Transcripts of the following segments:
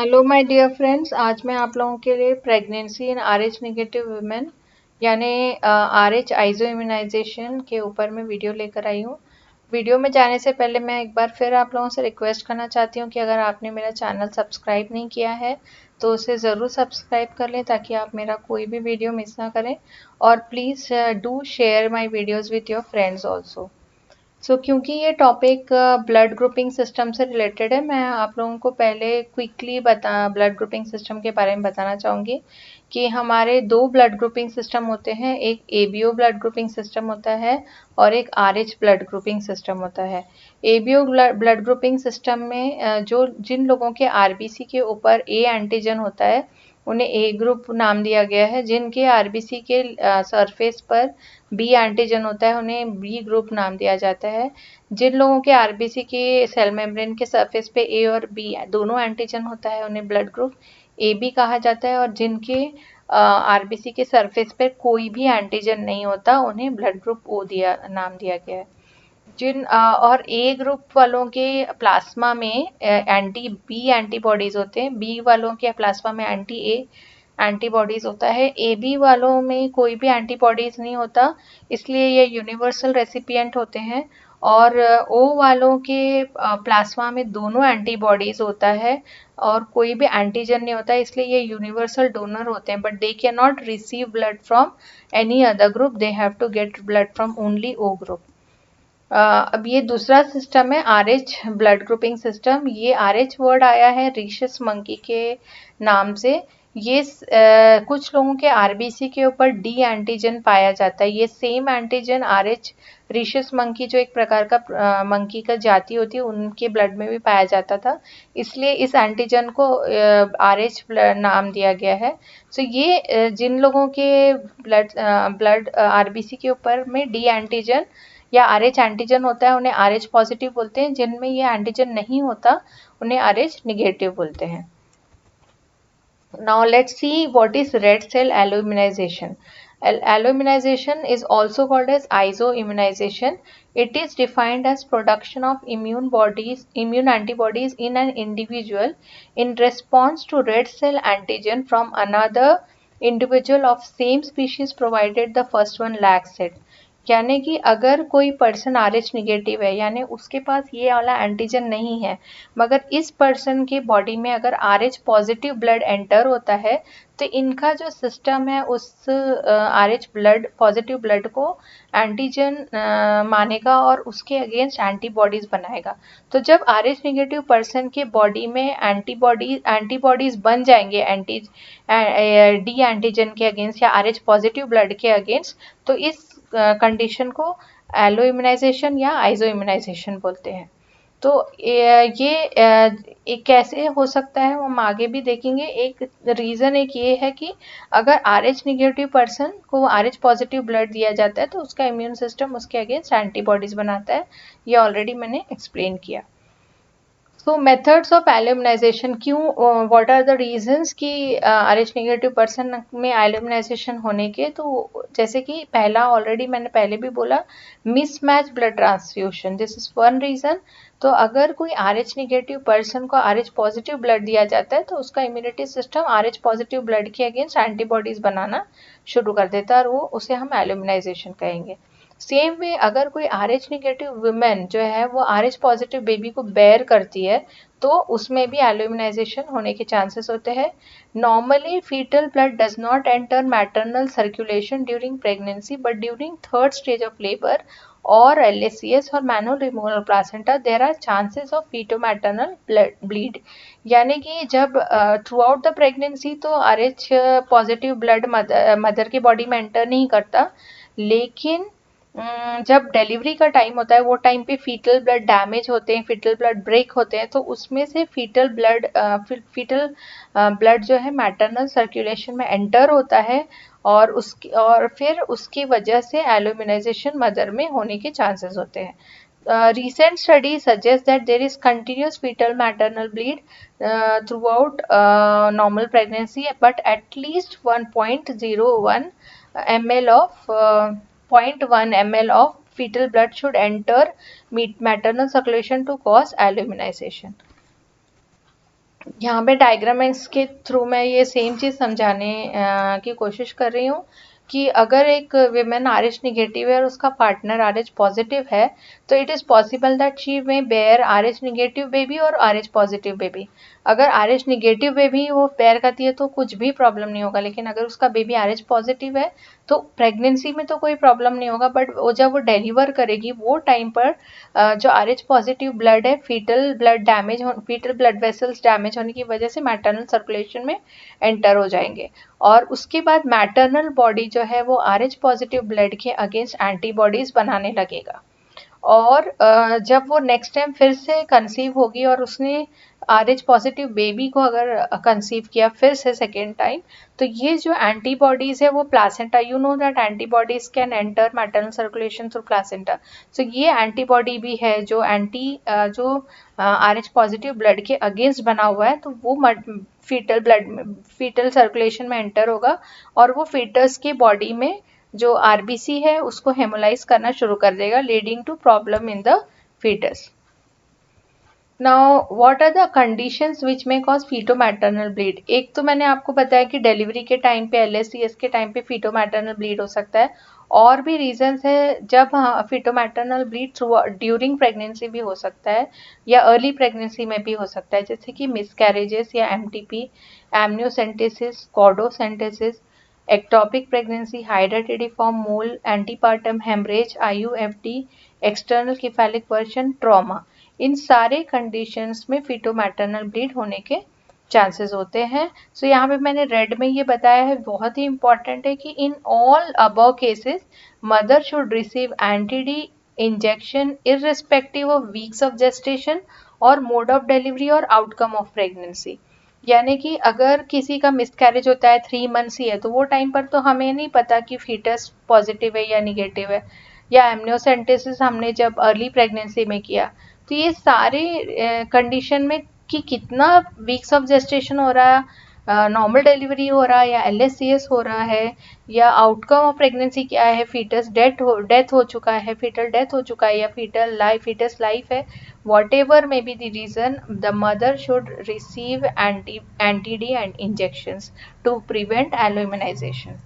Hello my dear friends, आज मैं आप लोगों के लिए प्रेगनेंसी इन आरएच नेगेटिव वुमेन यानी आरएच आइजो इम्यूनाइजेशन के ऊपर मैं वीडियो लेकर आई हूँ। वीडियो में जाने से पहले मैं एक बार फिर आप लोगों से रिक्वेस्ट करना चाहती हूँ कि अगर आपने मेरा चैनल सब्सक्राइब नहीं किया है तो उसे ज़रूर सब्सक्राइब कर लें ताकि आप मेरा कोई भी वीडियो मिस ना करें। और please do share my videos with your friends also. क्योंकि ये टॉपिक ब्लड ग्रुपिंग सिस्टम से रिलेटेड है, मैं आप लोगों को पहले क्विकली ब्लड ग्रुपिंग सिस्टम के बारे में बताना चाहूँगी कि हमारे दो ब्लड ग्रुपिंग सिस्टम होते हैं। एक एबीओ ब्लड ग्रुपिंग सिस्टम होता है और एक आरएच ब्लड ग्रुपिंग सिस्टम होता है। एबीओ ब्लड ग्रुपिंग सिस्टम में जो जिन लोगों के आरबीसी के ऊपर ए एंटीजन होता है उन्हें ए ग्रुप नाम दिया गया है। जिनके आरबीसी के सरफेस पर बी एंटीजन होता है उन्हें बी ग्रुप नाम दिया जाता है। जिन लोगों के आरबीसी के सेल मेम्ब्रेन के सरफेस पे ए और बी दोनों एंटीजन होता है उन्हें ब्लड ग्रुप ए बी कहा जाता है। और जिनके आरबीसी के सरफेस पे कोई भी एंटीजन नहीं होता उन्हें ब्लड ग्रुप ओ नाम दिया गया है। और ए ग्रुप वालों के प्लाज्मा में एंटी बी एंटीबॉडीज होते हैं। बी वालों के प्लाज्मा में एंटी ए एंटीबॉडीज होता है। ए बी वालों में कोई भी एंटीबॉडीज नहीं होता, इसलिए ये यूनिवर्सल रेसिपिएंट होते हैं। और ओ वालों के प्लाज्मा में दोनों एंटीबॉडीज होता है और कोई भी एंटीजन नहीं होता, इसलिए ये यूनिवर्सल डोनर होते हैं। But they can not receive blood from any other group, they have to get blood from only O group. अब ये दूसरा सिस्टम है आरएच ब्लड ग्रुपिंग सिस्टम। ये आरएच वर्ड आया है रीशस मंकी के नाम से। ये कुछ लोगों के आरबीसी के ऊपर डी एंटीजन पाया जाता है। ये सेम एंटीजन आरएच रीशस मंकी जो एक प्रकार का मंकी का जाति होती है उनके ब्लड में भी पाया जाता था, इसलिए इस एंटीजन को आरएच नाम दिया गया है। ये जिन लोगों के ब्लड आरबीसी के ऊपर में डी एंटीजन या आरएच एंटीजन होता है उन्हें आरएच पॉजिटिव बोलते हैं। जिनमें ये एंटीजन नहीं होता उन्हें आरएच निगेटिव बोलते हैं। Now let's see what is red cell alloimmunization. Alloimmunization is also called as isoimmunization. It is defined as production of immune antibodies in an individual in response to red cell antigen from another individual of same species provided the first one lacks it. यानी कि अगर कोई person RH negative है यानी उसके पास ये वाला antigen नहीं है, मगर इस पर्सन के बॉडी में अगर आरएच पॉजिटिव ब्लड एंटर होता है तो इनका जो सिस्टम है उस आरएच ब्लड पॉजिटिव ब्लड को एंटीजन मानेगा और उसके अगेंस्ट एंटीबॉडीज बनाएगा। तो जब आरएच निगेटिव पर्सन के बॉडी में एंटीबॉडीज बन जाएंगे डी एंटीजन के अगेंस्ट या आरएच पॉजिटिव ब्लड के अगेंस्ट, तो इस कंडीशन को एलो इम्यूनाइजेशन या आइजो इम्यूनाइजेशन बोलते हैं। तो ये कैसे हो सकता है हम आगे भी देखेंगे। एक रीज़न एक ये है कि अगर आरएच निगेटिव पर्सन को आरएच पॉजिटिव ब्लड दिया जाता है तो उसका इम्यून सिस्टम उसके अगेंस्ट एंटीबॉडीज बनाता है। ये ऑलरेडी मैंने एक्सप्लेन किया। सो मेथड्स ऑफ एल्यूमिनाइजेशन क्यों, व्हाट आर द रीजंस कि आरएच नेगेटिव पर्सन में एल्यूमिनाइजेशन होने के। तो जैसे कि पहला ऑलरेडी मैंने पहले भी बोला, mismatch blood transfusion, this is one reason. तो अगर कोई आरएच नेगेटिव पर्सन को आरएच पॉजिटिव ब्लड दिया जाता है तो उसका immunity system Rh positive blood के अगेंस्ट एंटीबॉडीज बनाना शुरू कर देता है और वो उसे हम एल्यूमिनाइजेशन कहेंगे। सेम वे अगर कोई आरएच नेगेटिव वुमेन जो है वो आरएच पॉजिटिव बेबी को बेयर करती है तो उसमें भी एल्यूमिनाइजेशन होने के चांसेस होते हैं। Normally fetal blood does not enter maternal circulation during pregnancy, but during third stage of labour और एलएससीएस और manual removal placenta there are chances of feto maternal bleed. यानी कि जब थ्रू आउट द प्रेगनेंसी तो Rh positive blood mother के body में enter नहीं करता, लेकिन जब डिलीवरी का टाइम होता है वो टाइम पे फीटल ब्लड डैमेज होते हैं, फीटल ब्लड ब्रेक होते हैं, तो उसमें से फीटल ब्लड जो है मैटरनल सर्कुलेशन में एंटर होता है और फिर उसकी वजह से एल्यूमिनाइजेशन मदर में होने के चांसेस होते हैं। Recent studies suggest that there is continuous fetal maternal bleed throughout normal pregnancy, but at least 1.01 ml of 0.1 ml of fetal blood should enter maternal circulation to cause albuminization. यहाँ पे diagrams के through मैं ये same चीज़ समझाने की कोशिश कर रही हूँ कि अगर एक विमेन RH निगेटिव है और उसका पार्टनर RH पॉजिटिव है, तो it is possible that she may bear RH negative baby और RH पॉजिटिव बेबी। अगर RH निगेटिव बेबी वो बेयर करती है तो कुछ भी प्रॉब्लम नहीं होगा, लेकिन अगर उसका बेबी RH पॉजिटिव है तो प्रेगनेंसी में तो कोई प्रॉब्लम नहीं होगा, बट वो जब वो डिलीवर करेगी वो टाइम पर जो RH पॉजिटिव ब्लड है, फीटल ब्लड वेसल्स डैमेज होने की वजह से मैटरनल सर्कुलेशन में एंटर हो जाएंगे, और उसके बाद मैटरनल बॉडी जो है वो RH पॉजिटिव ब्लड के अगेंस्ट एंटीबॉडीज बनाने लगेगा। और जब वो नेक्स्ट टाइम फिर से कंसीव होगी और उसने RH पॉजिटिव बेबी को अगर कंसीव किया फिर से सेकेंड टाइम, तो ये जो एंटीबॉडीज है वो placenta, you know that antibodies can enter maternal circulation through placenta. So ये एंटीबॉडी भी है जो जो RH पॉजिटिव ब्लड के अगेंस्ट बना हुआ है, तो वो फीटल सर्कुलेशन में एंटर होगा और वो फीटस की बॉडी में जो RBC है उसको हेमोलाइज करना शुरू कर देगा, leading to problem in the fetus. Now what are the conditions which में कॉज फीटो मैटरनल ब्लीड। एक तो मैंने आपको बताया कि डिलीवरी के टाइम पे LSCS के टाइम पे फीटो मैटरनल ब्लीड हो सकता है, और भी रीजंस है जब feto maternal bleed through during pregnancy भी हो सकता है या अर्ली प्रेगनेंसी में भी हो सकता है, जैसे कि मिसकैरेजेस या MTP, amniocentesis, cordocentesis, ectopic pregnancy, hydatidiform mole, antepartum haemorrhage, IUFD, external cephalic version, trauma. इन सारे कंडीशंस में फीटो मैटरनल ब्लीड होने के चांसेस होते हैं। सो यहाँ पे मैंने रेड में ये बताया है, बहुत ही इंपॉर्टेंट है कि in all above cases mother should receive anti D injection irrespective of weeks of gestation और मोड ऑफ डिलीवरी और आउटकम ऑफ प्रेगनेंसी। यानी कि अगर किसी का मिसकैरेज होता है 3 मंथ्स ही है, तो वो टाइम पर तो हमें नहीं पता कि फीटस पॉजिटिव है या निगेटिव है, या एमनियोसेंटेसिस हमने जब अर्ली प्रेगनेंसी में किया, तो ये सारे कंडीशन में कि कितना वीक्स ऑफ जेस्टेशन हो रहा है, नॉर्मल डिलीवरी हो रहा है या LSCS हो रहा है, या आउटकम ऑफ प्रेगनेंसी क्या है, डेथ हो चुका है, फीटल डेथ हो चुका है, या फीटस लाइफ है, whatever may be the reason, the mother should receive anti D and injections to prevent alloimmunisation.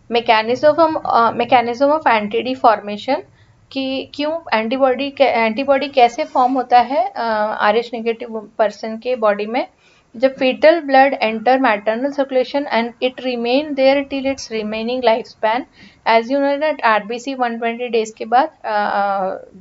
Mechanism of anti D formation, कि क्यों एंटीबॉडी कैसे फॉर्म होता है RH नेगेटिव पर्सन के बॉडी में, जब foetal blood enter maternal circulation and it remain there till its remaining life span. As you know that RBC 120 days के बाद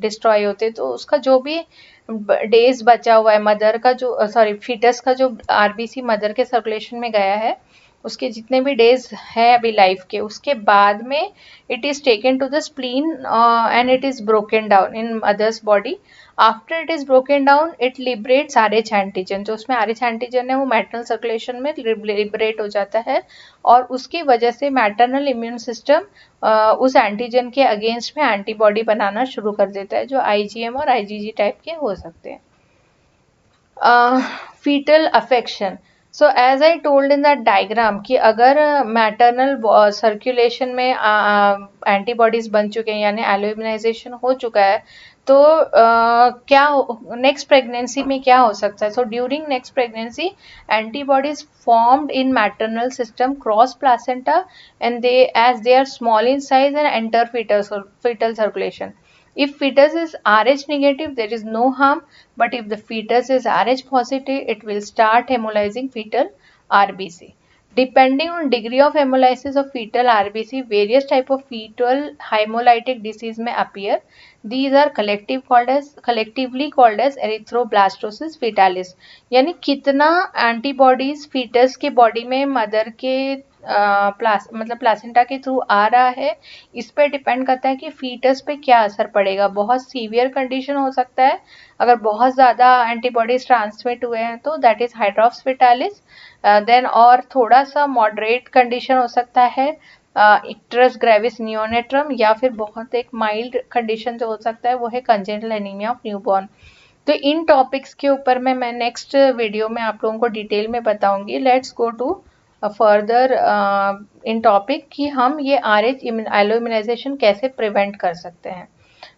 डिस्ट्रॉय होते, तो उसका जो भी डेज बचा हुआ है मदर का, जो फीटस का जो RBC मदर के सर्कुलेशन में गया है, उसके जितने भी डेज है अभी लाइफ के, उसके बाद में it is taken to the spleen and it is broken down in mother's body. After it is broken down it liberates RH antigen, जो उसमें RH एंटीजन है वो मैटरनल सर्कुलेशन में लिबरेट हो जाता है, और उसकी वजह से मैटरनल इम्यून सिस्टम उस एंटीजन के अगेंस्ट में एंटीबॉडी बनाना शुरू कर देता है, जो IgM और IgG टाइप के हो सकते हैं। fetal affection. So as I told in that diagram कि अगर मैटरनल सर्कुलेशन में एंटीबॉडीज बन चुके हैं यानी एलो इम्यूनाइजेशन हो चुका है, तो क्या नेक्स्ट प्रेगनेंसी में क्या हो सकता है। So during next pregnancy antibodies formed in maternal system cross placenta and they are small in size and enter fetal circulation. If fetus is RH negative, there is no harm, but if the fetus is RH positive, it will start hemolyzing fetal RBC. Depending on degree of hemolysis of fetal RBC, various type of fetal hemolytic disease may appear. These are collectively called as erythroblastosis fetalis. यानी कितना antibodies foetus के body में mother के मतलब placenta के through आ रहा है, इस पे डिपेंड करता है कि फीटस पे क्या असर पड़ेगा। बहुत सीवियर कंडीशन हो सकता है अगर बहुत ज़्यादा एंटीबॉडीज ट्रांसमिट हुए हैं, तो दैट इज हाइड्रॉप्स फेटालिस। देन और थोड़ा सा मॉडरेट कंडीशन हो सकता है इक्टरस ग्रेविस नियोनेट्रम, या फिर बहुत एक माइल्ड कंडीशन जो हो सकता है वो है कंजेनिटल एनीमिया ऑफ न्यूबॉर्न। तो इन टॉपिक्स के ऊपर मैं नेक्स्ट वीडियो में आप लोगों को डिटेल में बताऊंगी। Let's go to further in topic कि हम ये RH एलो इम्यूनाइजेशन कैसे प्रिवेंट कर सकते हैं।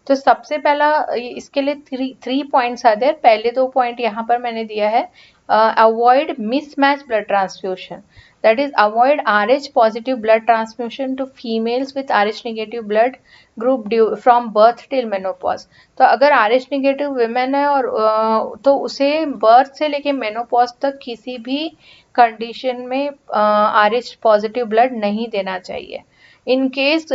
तो सबसे पहला इसके लिए थ्री पॉइंट्स आर देयर। पहले 2 पॉइंट यहाँ पर मैंने दिया है, avoid mismatch blood transfusion, that is avoid Rh positive blood transfusion to females with Rh negative blood group from birth till menopause। तो अगर Rh negative women है और तो उसे बर्थ से लेके मेनोपॉज तक किसी भी कंडीशन में Rh पॉजिटिव ब्लड नहीं देना चाहिए। इन केस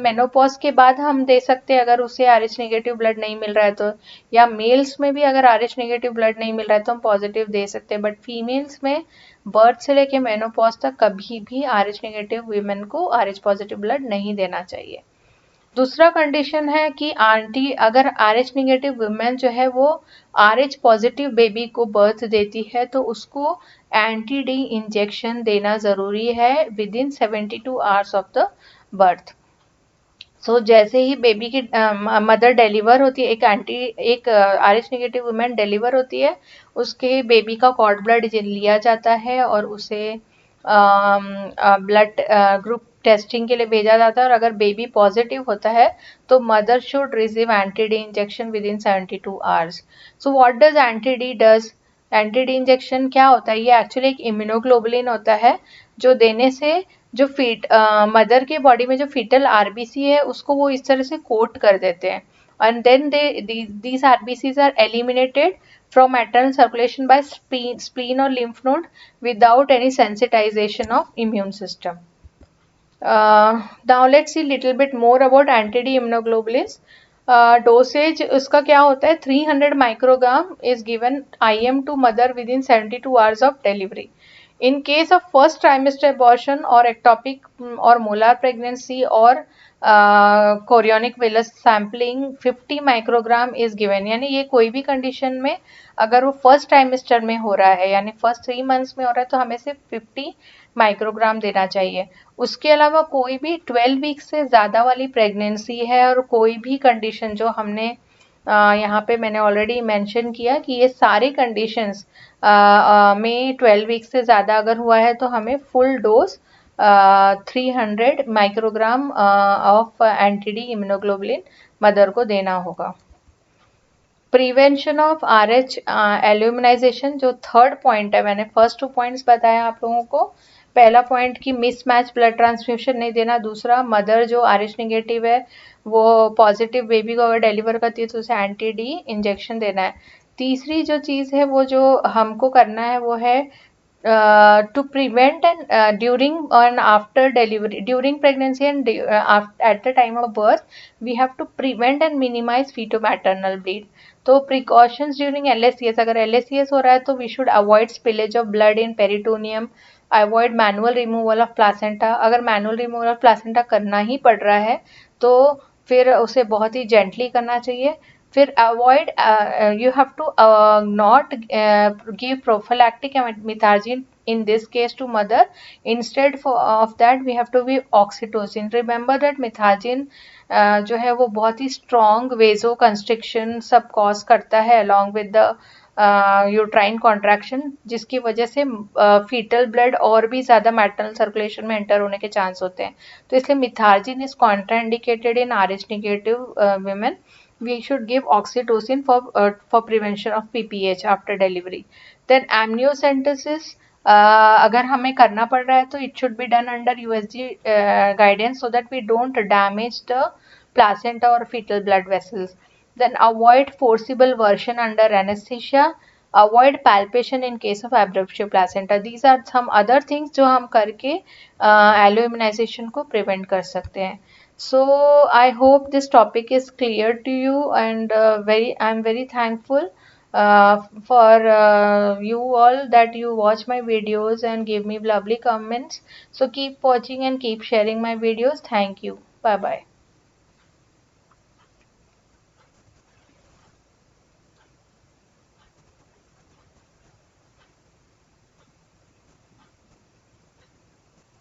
मेनोपॉज के बाद हम दे सकते हैं अगर उसे RH नेगेटिव ब्लड नहीं मिल रहा है तो, या मेल्स में भी अगर RH नेगेटिव ब्लड नहीं मिल रहा है तो हम पॉजिटिव दे सकते हैं, बट फीमेल्स में बर्थ से लेके मेनोपॉज तक कभी भी RH नेगेटिव वीमेन को RH पॉजिटिव ब्लड नहीं देना चाहिए। दूसरा कंडीशन है कि अगर RH नेगेटिव वुमेन जो है वो RH पॉजिटिव बेबी को बर्थ देती है तो उसको एंटी डी इंजेक्शन देना ज़रूरी है within 72 hours of the birth. So जैसे ही बेबी की मदर डिलीवर होती है, एक RH नेगेटिव वुमेन डिलीवर होती है, उसके बेबी का कॉर्ड ब्लड लिया जाता है और उसे ब्लड ग्रुप टेस्टिंग के लिए भेजा जाता है, और अगर बेबी पॉजिटिव होता है तो mother should receive anti D injection with in 72 hours. So what does anti D does? Anti D injection क्या होता है? ये एक्चुअली एक इम्यूनोग्लोबुलिन होता है जो देने से जो मदर के बॉडी में जो फीटल आरबीसी है उसको वो इस तरह से कोट कर देते हैं, and then these RBCs are eliminated from maternal circulation by spleen or lymph node without any sensitization of immune system. Now let's see little bit more about anti-D immunoglobulins. Dosage उसका क्या होता है? 300 microgram is given IM to mother within 72 hours of delivery. In case of first trimester abortion or ectopic or molar pregnancy or chorionic villus sampling 50 microgram is given. यानी ये कोई भी condition में अगर वो फर्स्ट ट्राइमेस्टर में हो रहा है यानी फर्स्ट 3 मंथ्स में हो रहा है तो हमें सिर्फ 50 माइक्रोग्राम देना चाहिए। उसके अलावा कोई भी 12 वीक्स से ज़्यादा वाली प्रेगनेंसी है और कोई भी कंडीशन जो हमने यहाँ पे मैंने ऑलरेडी मेंशन किया कि ये सारी कंडीशंस में 12 वीक्स से ज़्यादा अगर हुआ है तो हमें full dose 300 microgram of anti D immunoglobulin mother को देना होगा। प्रिवेंशन ऑफ RH एल्यूमिनाइजेशन जो थर्ड पॉइंट है, मैंने फर्स्ट 2 पॉइंट्स बताया आप लोगों को। पहला पॉइंट कि मिसमैच ब्लड ट्रांसफ्यूशन नहीं देना, दूसरा मदर जो RH नेगेटिव है वो पॉजिटिव बेबी को अगर डिलीवर करती है तो उसे एंटी डी इंजेक्शन देना है। तीसरी जो चीज़ है वो जो हमको करना है वो है to prevent and during and after delivery, during pregnancy and at the time of birth, we have to prevent and minimize feto-maternal bleed. तो precautions during LSCS, अगर LSCS हो रहा है तो we should avoid spillage of blood in peritoneum, avoid manual removal of placenta। अगर manual removal of placenta करना ही पड़ रहा है तो फिर उसे बहुत ही gently करना चाहिए। फिर avoid you have to not give prophylactic methargine in this case to mother, instead of that we have to give oxytocin। remember that methargine जो है वो बहुत ही strong vasoconstriction सब cause करता है along with the uterine contraction, जिसकी वजह से फीटल ब्लड और भी ज़्यादा मैटरनल सर्कुलेशन में एंटर होने के चांस होते हैं। तो इसलिए Methergine is contraindicated in RH negative women। We should give oxytocin for prevention of PPH after delivery। Then amniocentesis अगर हमें करना पड़ रहा है तो it should be done under USG guidance so that we don't damage the placenta or fetal blood vessels। Then avoid forcible version under anesthesia, avoid palpation in case of abruptio placenta। These are some other things जो हम करके alloimmunization को prevent कर सकते हैं। So I hope this topic is clear to you, and I'm very thankful for you all that you watch my videos and give me lovely comments. So keep watching and keep sharing my videos. Thank you. Bye bye.